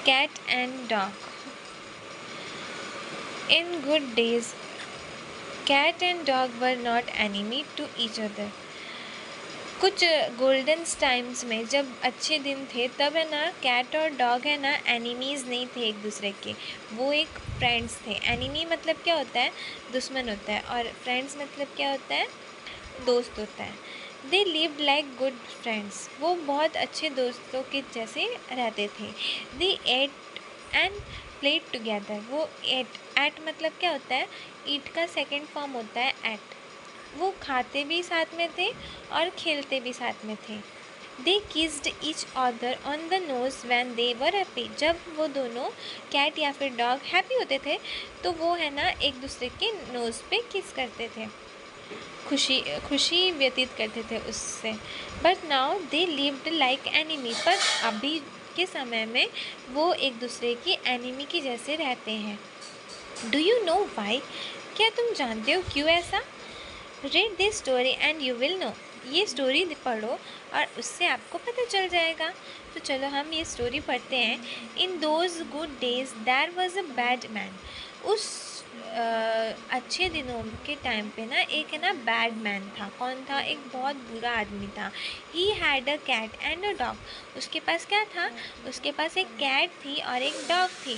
Cat and dog. In good days, cat and dog were not enemy to each other. कुछ golden times में जब अच्छे दिन थे तब है ना कैट और डॉग है ना एनिमीज़ नहीं थे एक दूसरे के, वो एक फ्रेंड्स थे। एनिमी मतलब क्या होता है, दुश्मन होता है, और फ्रेंड्स मतलब क्या होता है, दोस्त होता है। They lived like good friends, वो बहुत अच्छे दोस्तों के जैसे रहते थे। दे एट एंड प्लेड टुगेदर, वो एट मतलब क्या होता है, ईट का सेकेंड फॉर्म होता है एट। वो खाते भी साथ में थे और खेलते भी साथ में थे। They kissed each other on the nose when they were happy, जब वो दोनों कैट या फिर डॉग हैप्पी होते थे तो वो है ना एक दूसरे के नोज़ पे किस करते थे, खुशी व्यतीत करते थे उससे। But now they lived like enemy, पर अभी के समय में वो एक दूसरे की एनिमी की जैसे रहते हैं। डू यू नो वाई, क्या तुम जानते हो क्यों ऐसा? Read this story and you will know, ये स्टोरी पढ़ो और उससे आपको पता चल जाएगा। तो चलो हम ये स्टोरी पढ़ते हैं। In those good days there was a bad man, उस अच्छे दिनों के टाइम पे ना एक है ना बैड मैन था। कौन था? एक बहुत बुरा आदमी था। He had a cat and a dog, उसके पास क्या था? उसके पास एक कैट थी और एक डॉग थी।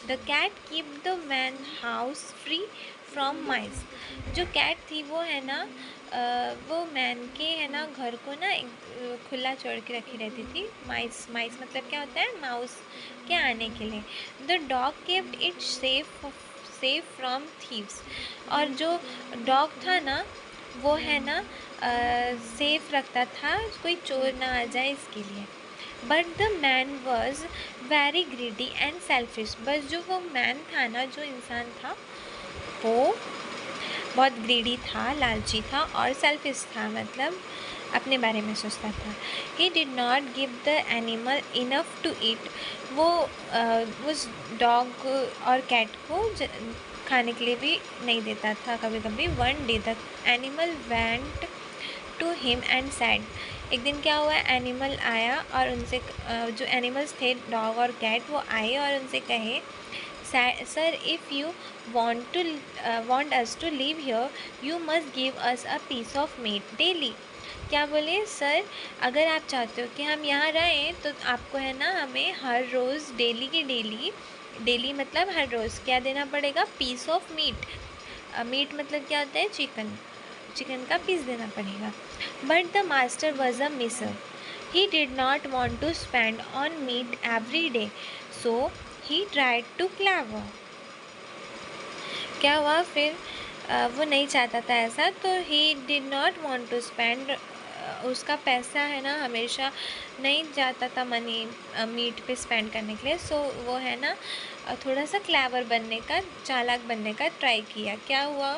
The cat keep the man house free from mice, जो कैट थी वो है ना वो मैन के है ना घर को ना खुला छोड़ के रखी रहती थी। माइस मतलब क्या होता है? माउस के आने के लिए। The dog kept it safe from thieves, और जो डॉग था ना वो है ना सेफ रखता था, कोई चोर ना आ जाए इसके लिए। But the man was very greedy and selfish, बस जो वो मैन था ना, जो इंसान था, वो बहुत ग्रीडी था, लालची था और सेल्फिश था, मतलब अपने बारे में सोचता था। He did not give the animal enough to eat, वो उस डॉग और कैट को खाने के लिए भी नहीं देता था कभी कभी। One day the animal went to him and said, एक दिन क्या हुआ, एनिमल आया और उनसे जो एनिमल्स थे डॉग और कैट वो आए और उनसे कहे, sir if you want us to live here you must give us a piece of meat daily। क्या बोले? सर अगर आप चाहते हो कि हम यहाँ रहें तो आपको है ना हमें हर रोज़ डेली की डेली मतलब हर रोज़ क्या देना पड़ेगा? Piece of meat. मीट मतलब क्या होता है? चिकन का पीस देना पड़ेगा। But the master was a Misar, he did not want to spend on meat every day, so he tried to clever। क्या हुआ फिर? वो नहीं चाहता था ऐसा, तो he did not want to spend, उसका पैसा है ना हमेशा नहीं जाता था मनी मीट पे स्पेंड करने के लिए। सो वो है ना थोड़ा सा क्लेवर बनने का, चालाक बनने का ट्राई किया। क्या हुआ?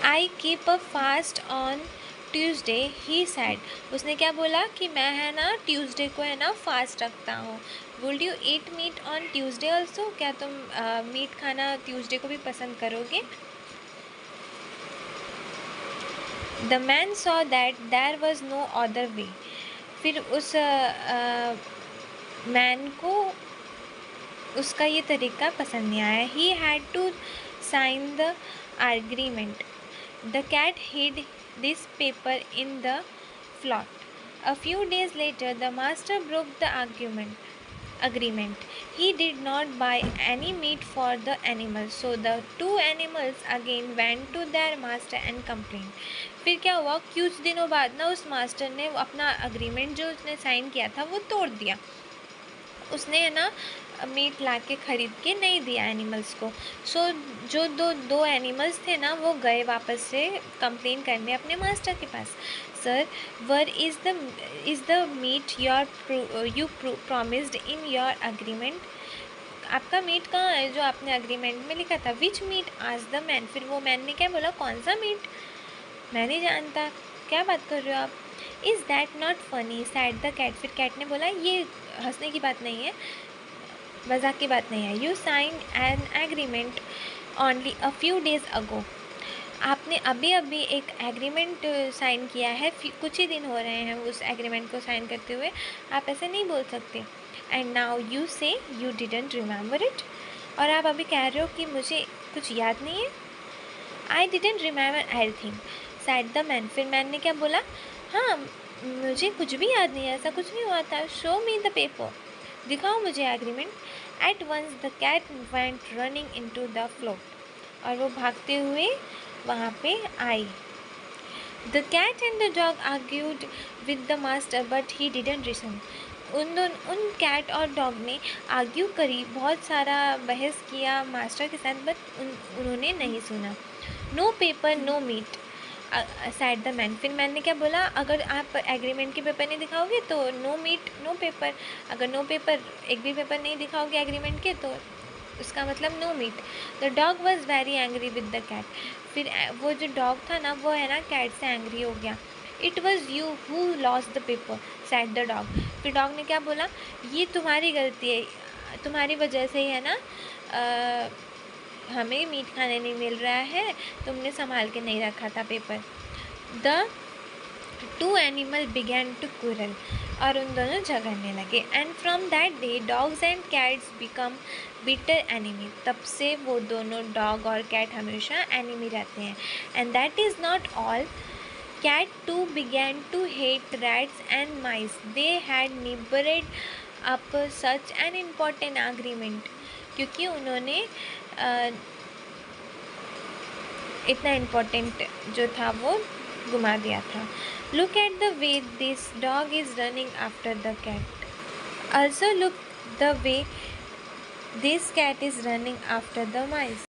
I keep a fast on Tuesday he sad, उसने क्या बोला कि मैं है ना ट्यूसडे को है ना फास्ट रखता हूँ। Would you eat meat on Tuesday also, क्या तुम मीट खाना ट्यूसडे को भी पसंद करोगे? The man saw that there was no other way, फिर उस मैन को उसका ये तरीका पसंद नहीं आया। He had to sign the agreement. The cat hid this paper in the flat. A few days later, the master broke the agreement. He did not buy any meat for the animals, so the two animals again went to their master and complained। फिर क्या हुआ? कुछ दिनों बाद ना उस master ने अपना अग्रीमेंट जो उसने साइन किया था वो तोड़ दिया। उसने है ना मीट ला के ख़रीद के नहीं दिया एनिमल्स को। सो जो दो एनिमल्स थे ना वो गए वापस से कंप्लेन करने अपने मास्टर के पास। Sir where is the meat you promised in your agreement, आपका मीट कहाँ है जो आपने अग्रीमेंट में लिखा था? Which meat? आज द मैन, फिर वो मैन ने क्या बोला? कौन सा मीट? मैं नहीं जानता, क्या बात कर रहे हो आप? Is that not funny said the cat, फिर कैट ने बोला ये हंसने की बात नहीं है, मजाक की बात नहीं है। You sign an agreement only a few days ago, आपने अभी अभी एक एग्रीमेंट साइन किया है, कुछ ही दिन हो रहे हैं उस एग्रीमेंट को साइन करते हुए, आप ऐसे नहीं बोल सकते। एंड नाउ यू से यू डिडंट रिमेंबर इट, और आप अभी कह रहे हो कि मुझे कुछ याद नहीं है। I didn't remember everything said the man, फिर मैन ने क्या बोला, हाँ मुझे कुछ भी याद नहीं है, ऐसा कुछ नहीं हुआ था। शो मी द पेपर, दिखाओ मुझे agreement. At once the cat went running into the float, और वो भागते हुए वहाँ पे आई। The cat and the dog argued with the master but he didn't listen, उन कैट और डॉग ने आर्ग्यू करी, बहुत सारा बहस किया मास्टर के साथ, बट उन्होंने नहीं सुना। No paper no meat said the man, फिर मैन ने क्या बोला, अगर आप एग्रीमेंट के पेपर नहीं दिखाओगे तो नो मीट नो पेपर, अगर नो पेपर एक भी पेपर नहीं दिखाओगे एग्रीमेंट के तो उसका मतलब no meat. The dog was very angry with the cat, फिर वो जो डॉग था ना वो है ना कैट से एंग्री हो गया। It was you who lost the paper sad the dog, फिर डॉग ने क्या बोला, ये तुम्हारी गलती है, तुम्हारी वजह से ही है ना हमें मीट खाने नहीं मिल रहा है, तुमने संभाल के नहीं रखा था paper. The two animal began to quarrel, और उन दोनों झगड़ने लगे। And from that day dogs and cats become bitter enemy, तब से वो दोनों डॉग और कैट हमेशा एनिमी रहते हैं। And that is not all, cat too began to hate rats and mice. They had nibbled up such an important agreement, क्योंकि उन्होंने इतना इम्पोर्टेंट जो था वो घुमा दिया था। Look at the way this dog is running after the cat, also look the way this cat is running after the mice.